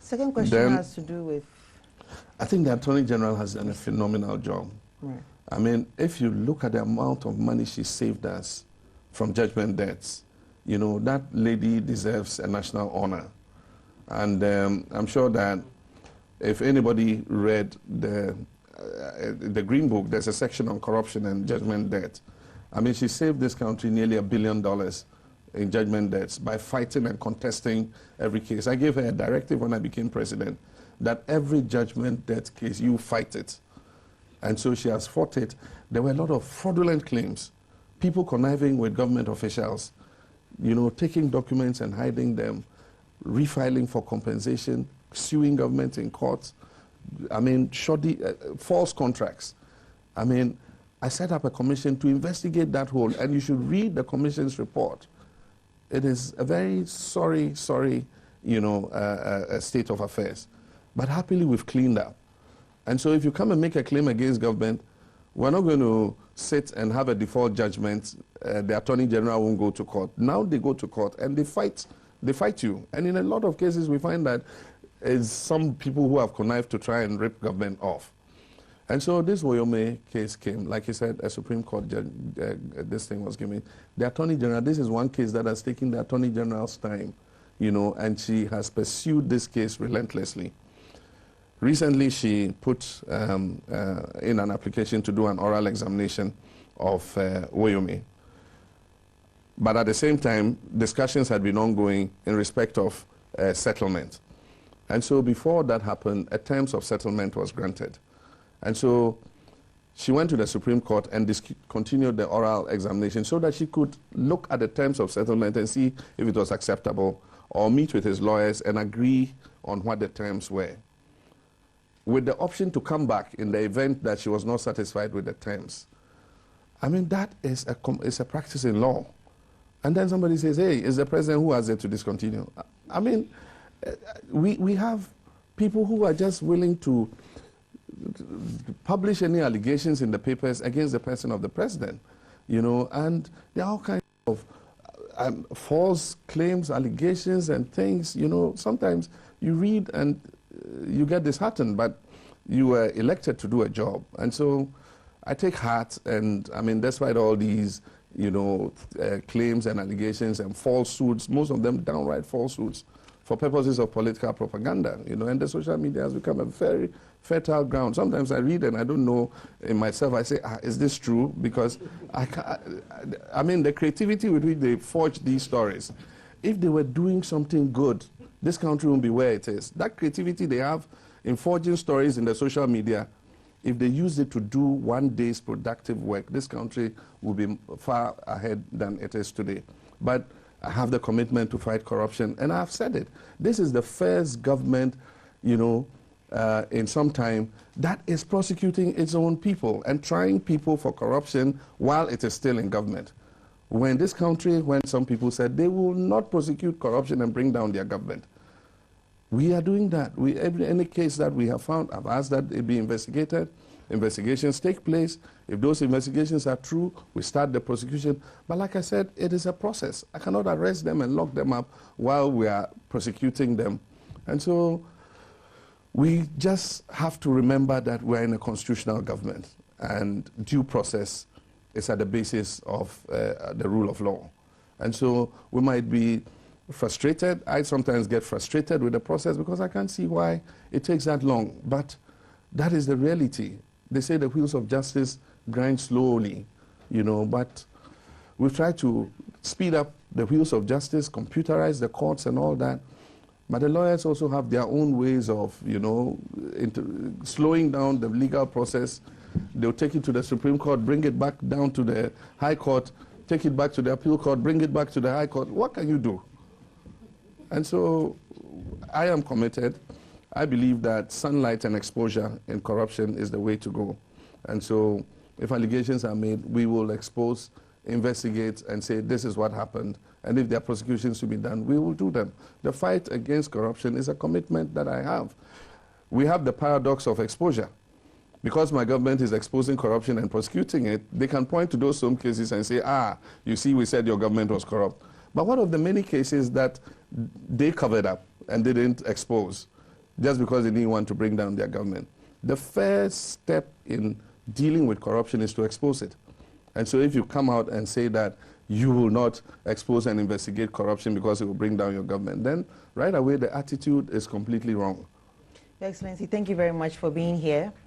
Second question has to do with... I think the Attorney General has done a phenomenal job. Right. I mean, if you look at the amount of money she saved us from judgment debts, you know, that lady deserves a national honor. And I'm sure that if anybody read the Green Book, there's a section on corruption and judgment debt. I mean, she saved this country nearly $1 billion in judgment debts by fighting and contesting every case. I gave her a directive when I became president that every judgment debt case, you fight it. And so she has fought it. There were a lot of fraudulent claims, people conniving with government officials, you know, taking documents and hiding them, refiling for compensation, suing government in courts. I mean, shoddy, false contracts. I mean, I set up a commission to investigate that whole, and you should read the commission's report. It is a very sorry, you know, state of affairs. But happily, we've cleaned up. And so if you come and make a claim against government, we're not going to sit and have a default judgment. The Attorney General won't go to court. Now they go to court and they fight you. And in a lot of cases, we find that it's some people who have connived to try and rip government off. And so this Woyome case came, like you said, a Supreme Court judge, this thing was given. The Attorney General, this is one case that has taken the Attorney General's time, you know, and she has pursued this case relentlessly. Recently, she put in an application to do an oral examination of Woyome. But at the same time, discussions had been ongoing in respect of settlement. And so before that happened, a terms of settlement was granted. And so she went to the Supreme Court and continued the oral examination so that she could look at the terms of settlement and see if it was acceptable, or meet with his lawyers and agree on what the terms were, with the option to come back in the event that she was not satisfied with the terms. I mean, that is a practice in law. And then somebody says, hey, it's the president who has it to discontinue. I mean, we have people who are just willing to publish any allegations in the papers against the person of the president, you know, and there are all kinds of false claims, allegations and things, you know. Sometimes you read and you get disheartened, but you were elected to do a job. And so I take heart, and I mean, despite all these, you know, claims and allegations and falsehoods, most of them downright falsehoods, for purposes of political propaganda, you know, and the social media has become a very fertile ground. Sometimes I read and I don't know in myself, I say, is this true? Because I mean, the creativity with which they forge these stories, if they were doing something good, this country won't be where it is. That creativity they have in forging stories in the social media, if they use it to do one day's productive work, this country will be far ahead than it is today. But I have the commitment to fight corruption, and I've said it. This is the first government, you know, in some time that is prosecuting its own people and trying people for corruption while it is still in government. When this country, when some people said they will not prosecute corruption and bring down their government, we are doing that. Any case that we have found, I've asked that it be investigated. Investigations take place. If those investigations are true, we start the prosecution. But like I said, it is a process. I cannot arrest them and lock them up while we are prosecuting them. And so we just have to remember that we're in a constitutional government, and due process is at the basis of the rule of law. And so we might be frustrated. I sometimes get frustrated with the process because I can't see why it takes that long. But that is the reality. They say the wheels of justice grind slowly, you know, but we've tried to speed up the wheels of justice, computerize the courts and all that. But the lawyers also have their own ways of, you know, slowing down the legal process. They'll take it to the Supreme Court, bring it back down to the High Court, take it back to the Appeal Court, bring it back to the High Court. What can you do? And so I am committed. I believe that sunlight and exposure in corruption is the way to go. And so if allegations are made, we will expose, investigate, and say this is what happened. And if there are prosecutions to be done, we will do them. The fight against corruption is a commitment that I have. We have the paradox of exposure. Because my government is exposing corruption and prosecuting it, they can point to those same cases and say, you see, we said your government was corrupt. But what of the many cases that they covered up and didn't expose? just because they didn't want to bring down their government. The first step in dealing with corruption is to expose it. And so if you come out and say that you will not expose and investigate corruption because it will bring down your government, then right away the attitude is completely wrong. Your Excellency, thank you very much for being here.